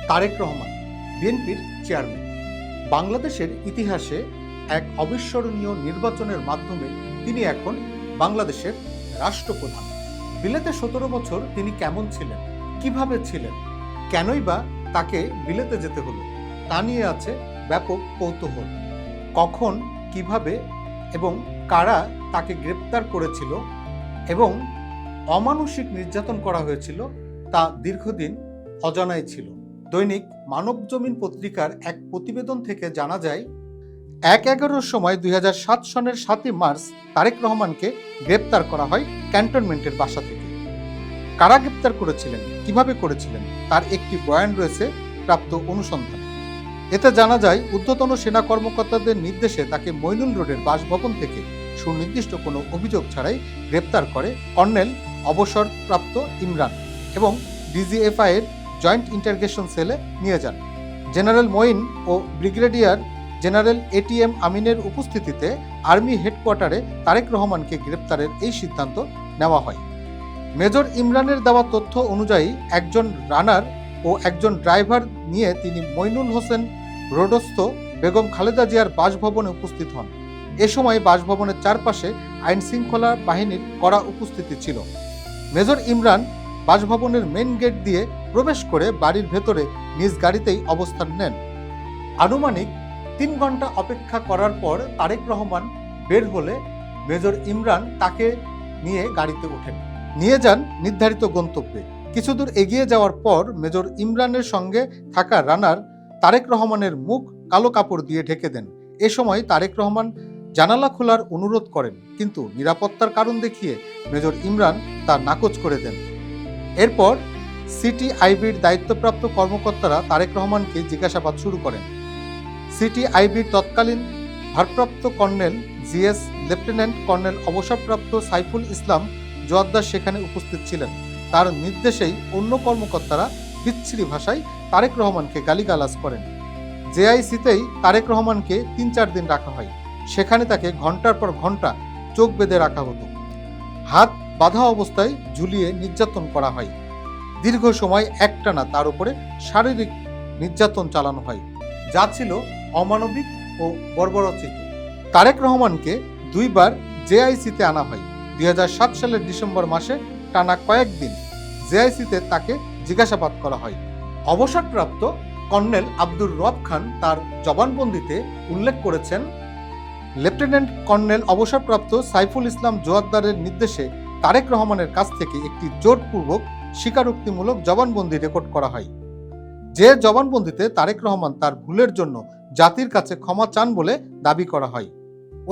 তারেক রহমান বিএনপির চেয়ারম্যান। বাংলাদেশের ইতিহাসে এক অবিস্মরণীয় নির্বাচনের মাধ্যমে তিনি এখন বাংলাদেশের রাষ্ট্রপ্রধান। বিলেতে 17 বছর তিনি কেমন ছিলেন, কিভাবে ছিলেন, কেনই বা তাকে বিলেতে যেতে হলো, তা নিয়ে আছে ব্যাপক কৌতূহল। কখন, কিভাবে এবং কারা তাকে গ্রেপ্তার করেছিল এবং অমানসিক নির্যাতন করা হয়েছিল তা দীর্ঘদিন অজানাই ছিল। দৈনিক মানবজমিন পত্রিকার এক প্রতিবেদন থেকে জানা যায়, 1/11 সময় 2007 সনের 7 মার্চ তারেক রহমানকে গ্রেপ্তার করা হয় ক্যান্টনমেন্টের বাসা থেকে। কারা গ্রেপ্তার করেছিলেন, কিভাবে করেছিলেন, তার একটি বয়ান রয়েছে প্রাপ্ত অনুসন্ধানে। এতে জানা যায়, ঊর্ধ্বতন সেনা কর্মকর্তাদের নির্দেশে তাকে মইনুল রোডের বাসভবন থেকে সুনির্দিষ্ট কোনো অভিযোগ ছাড়াই গ্রেপ্তার করে কর্নেল অবসরপ্রাপ্ত ইমরান এবং ডিজিএফআই এর জয়েন্ট ইন্টারগেশন সেলে নিয়ে যান। জেনারেল মঈন ও ব্রিগেডিয়ার জেনারেল এটিএম আমিনের উপস্থিতিতে আর্মি হেডকোয়ার্টারে তারেক রহমানকে গ্রেপ্তারের এই সিদ্ধান্ত নেওয়া হয়। মেজর ইমরানের দেওয়া তথ্য অনুযায়ী একজন রানার ও একজন ড্রাইভার নিয়ে তিনি মইনুল হোসেন রোডস্থ বেগম খালেদা জিয়ার বাসভবনে উপস্থিত হন। এ সময় বাসভবনের চারপাশে আইন শৃঙ্খলা বাহিনীর কড়া উপস্থিতি ছিল। মেজর ইমরান বাসভবনের মেইন গেট দিয়ে প্রবেশ করে বাড়ির ভেতরে নিজ গাড়িতেই অবস্থান নেন। আনুমানিক 3 ঘন্টা অপেক্ষা করার পর তারেক রহমান বের হলে মেজর ইমরান তাকে নিয়ে গাড়িতে ওঠেন, নিয়ে যান নির্ধারিত গন্তব্যে। কিছুদূর এগিয়ে যাওয়ার পর মেজর ইমরানের সঙ্গে থাকা রানার তারেক রহমানের মুখ কালো কাপড় দিয়ে ঢেকে দেন। এ সময় তারেক রহমান জানালা খোলার অনুরোধ করেন, কিন্তু নিরাপত্তার কারণ দেখিয়ে মেজর ইমরান তা নাকচ করে দেন। এরপর সিটিআইবির দায়িত্বপ্রাপ্ত কর্মকর্তারা তারেক রহমানকে জিজ্ঞাসাবাদ শুরু করেন। সিটিআইবির তৎকালীন ভারপ্রাপ্ত কর্নেল জিএস লেফটেন্যান্ট কর্নেল অবসরপ্রাপ্ত সাইফুল ইসলাম জোয়াদ্দার সেখানে উপস্থিত ছিলেন। তার নির্দেশেই অন্য কর্মকর্তারা বিচ্ছিরি ভাষায় তারেক রহমানকে গালিগালাজ করেন। জেআইসিতেই তারেক রহমানকে 3-4 দিন রাখা হয়। সেখানে তাকে ঘন্টার পর ঘন্টা চোখ বেঁধে রাখা হতো, হাত বাঁধা অবস্থায় ঝুলিয়ে নির্যাতন করা হয়। দীর্ঘ সময় একটানা তার উপরে শারীরিক নির্যাতন চালানো হয়, যা ছিল অমানবিক ও বর্বরোচিত। তারেক রহমানকে 2 বার জেআইসিতে আনা হয়। 2007 সালের ডিসেম্বর মাসে টানা কয়েকদিন জেআইসিতে তাকে জিজ্ঞাসাবাদ করা হয়। অবসরপ্রাপ্ত কর্নেল আব্দুর রব খান তার জবানবন্দিতে উল্লেখ করেছেন, লেফটেন্যান্ট কর্নেল অবসরপ্রাপ্ত সাইফুল ইসলাম জোয়াদ্দারের নির্দেশে তারেক রহমানের কাছ থেকে একটি জোরপূর্বক স্বীকারোক্তিমূলক জবানবন্দি রেকর্ড করা হয়। যে জবানবন্দিতে তারেক রহমান তার ভুলের জন্য জাতির কাছে ক্ষমা চান বলে দাবি করা হয়।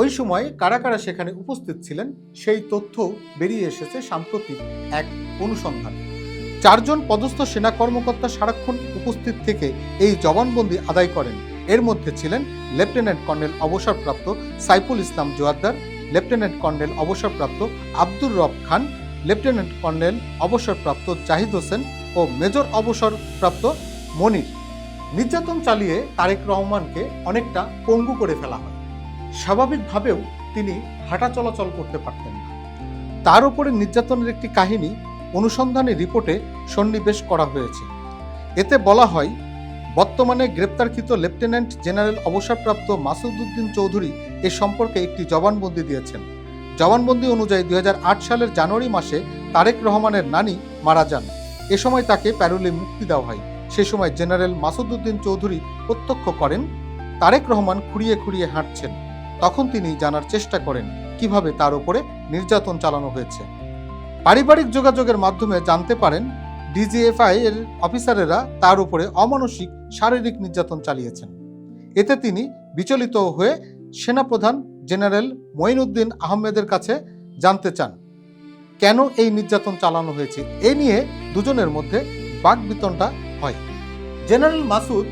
ওই সময় কারা কারা সেখানে উপস্থিত ছিলেন সেই তথ্য বেরিয়ে এসেছে সাম্প্রতিক এক অনুসন্ধান। 4 জন পদস্থ সেনা কর্মকর্তা সারাক্ষণ উপস্থিত থেকে এই জবানবন্দি আদায় করেন। এর মধ্যে ছিলেন লেফটেন্যান্ট কর্নেল অবসরপ্রাপ্ত সাইফুল ইসলাম জোয়াদ্দার, লেফটেন্যান্ট কর্নেল অবসরপ্রাপ্ত আব্দুর রব খান, লেফটেন্যান্ট কর্নেল অবসরপ্রাপ্ত জাহিদ হোসেন ও মেজর অবসরপ্রাপ্ত মনির। নির্যাতন চালিয়ে তারেক রহমানকে অনেকটা পঙ্গু করে ফেলা হয়। স্বাভাবিকভাবেও তিনি হাঁটা চলাচল করতে পারতেন না। তার উপরে নির্যাতনের একটি কাহিনী অনুসন্ধানী রিপোর্টে সন্নিবেশ করা হয়েছে। এতে বলা হয়, বর্তমানে গ্রেপ্তারকৃত লেফটেন্যান্ট জেনারেল অবসরপ্রাপ্ত মাসুদ উদ্দিন চৌধুরী এ সম্পর্কে একটি জবানবন্দি দিয়েছেন। জবানবন্দি অনুযায়ী 2008 সালের জানুয়ারি মাসে তারেক রহমানের নানি মারা যান। এ সময় তাকে প্যারোলে মুক্তি দেওয়া হয়। সে সময় জেনারেল মাসুদ উদ্দিন চৌধুরী প্রত্যক্ষ করেন তারেক রহমান খুঁড়িয়ে খুঁড়িয়ে হাঁটছেন। তখন তিনি জানার চেষ্টা করেন কিভাবে তার উপরে নির্যাতন চালানো হয়েছে। পারিবারিক যোগাযোগের মাধ্যমে জানতে পারেন ডিজিএফআই এর অফিসারেরা তার উপরে অমানসিক শারীরিক নির্যাতন চালিয়েছেন। এতে তিনি বিচলিত হয়ে সেনাপ্রধান জেনারেল মঈনুদ্দিন আহমেদের কাছে জানতে চান কেন এই নির্যাতন চালানো হয়েছে। এ নিয়ে দুজনের মধ্যে বাকবিতণ্ডা হয়। জেনারেল মাসুদ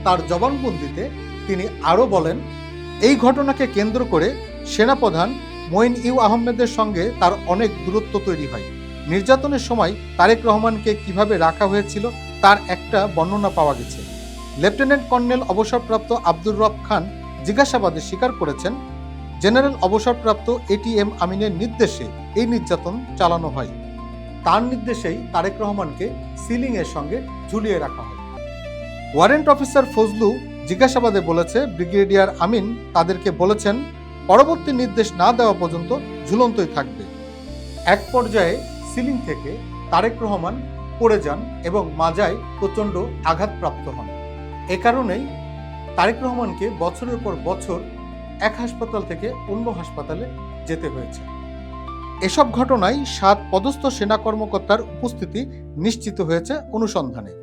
তার জবানবন্দিতে তিনি আরও বলেন, এই ঘটনাকে কেন্দ্র করে সেনাপ্রধান মঈন আহমেদের সঙ্গে তার অনেক দূরত্ব তৈরি হয়। নির্যাতনের সময় তারেক রহমানকে কিভাবে রাখা হয়েছিল তার একটা বর্ণনা পাওয়া গেছে। লেফটেন্যান্ট কর্নেল অবসরপ্রাপ্ত আব্দুর রব খান জিজ্ঞাসাবাদে স্বীকার করেছেন, জেনারেল অবসরপ্রাপ্ত এটিএম আমিনের নির্দেশে এই নির্যাতন চালানো হয়। তার নির্দেশেই তারেক রহমানকে সিলিংয়ের সঙ্গে ঝুলিয়ে রাখা হয়। ওয়ারেন্ট অফিসার ফজলু জিজ্ঞাসাবাদে বলেছে, ব্রিগেডিয়ার আমিন তাদেরকে বলেছেন পরবর্তী নির্দেশ না দেওয়া পর্যন্ত ঝুলন্তই থাকবে। এক পর্যায়ে সিলিং থেকে তারেক রহমান পড়ে যান এবং মাজায় প্রচণ্ড আঘাতপ্রাপ্ত হন। এ কারণেই তারেক রহমানকে বছরের পর বছর এক হাসপাতাল থেকে অন্য হাসপাতালে যেতে হয়েছে। এসব ঘটনায় 7 পদস্থ সেনা কর্মকর্তার উপস্থিতি নিশ্চিত হয়েছে অনুসন্ধানে।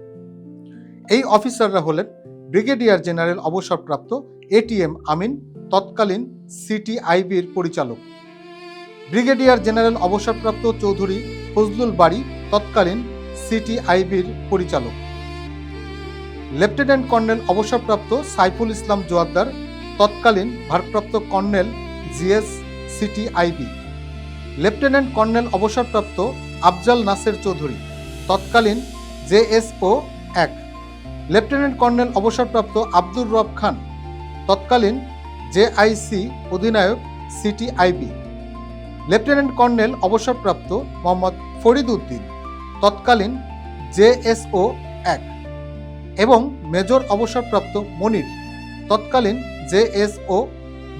এই অফিসাররা হলেন ব্রিগেডিয়ার জেনারেল অবসরপ্রাপ্ত এটিএম আমিন, তৎকালীন সিটিআইবির পরিচালক; ব্রিগেডিয়ার জেনারেল অবসরপ্রাপ্ত চৌধুরী ফজলুল বারী, তৎকালীন সিটিআইবির পরিচালক; লেফটেন্যান্ট কর্নেল অবসরপ্রাপ্ত সাইফুল ইসলাম জোয়াদ্দার, তৎকালীন ভারপ্রাপ্ত colonel GS CTIB; lieutenant colonel অবসরপ্রাপ্ত আফজাল নাসের চৌধুরী, তৎকালীন জেএসও 1; লেফটেন্যান্ট কর্নেল অবসরপ্রাপ্ত আব্দুর রব খান, তৎকালীন জেআইসি অধিনায়ক সিটিআইবি; লেফটেন্যান্ট কর্নেল অবসরপ্রাপ্ত মোহাম্মদ ফরিদ উদ্দিন, তৎকালীন জেএসও 1; এবং মেজর অবসরপ্রাপ্ত মনির, তৎকালীন জেএসও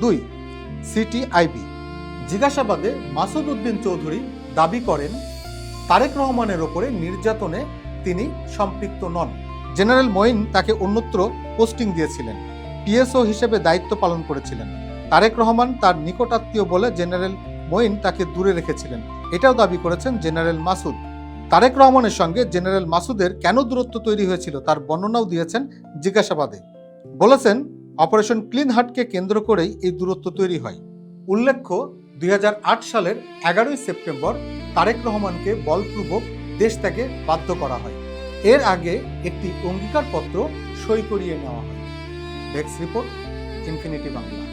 2 সিটিআইবি। জিজ্ঞাসাবাদে মাসুদ উদ্দিন চৌধুরী দাবি করেন, তারেক রহমানের ওপরে নির্যাতনে তিনি সম্পৃক্ত নন। জেনারেল মঈন তাকে অন্যত্র পোস্টিং দিয়েছিলেন, পিএসও হিসেবে দায়িত্ব পালন করেছিলেন। তারেক রহমান তার নিকটাত্মীয় বলে জেনারেল মঈন তাকে দূরে রেখেছিলেন, এটাও দাবি করেছেন জেনারেল মাসুদ। তারেক রহমানের সঙ্গে জেনারেল মাসুদের কেন দূরত্ব তৈরি হয়েছিল তার বর্ণনাও দিয়েছেন জিজ্ঞাসাবাদে। বলেছেন, অপারেশন ক্লিন হার্টকে কেন্দ্র করেই এই দূরত্ব তৈরি হয়। উল্লেখ্য, 2008 সালের 11 সেপ্টেম্বর তারেক রহমানকে বলপূর্বক দেশ ত্যাগে বাধ্য করা হয়। এর আগে একটি অঙ্গীকারপত্র সই করিয়ে নেওয়া হয়। Desk report, infinity Bangla.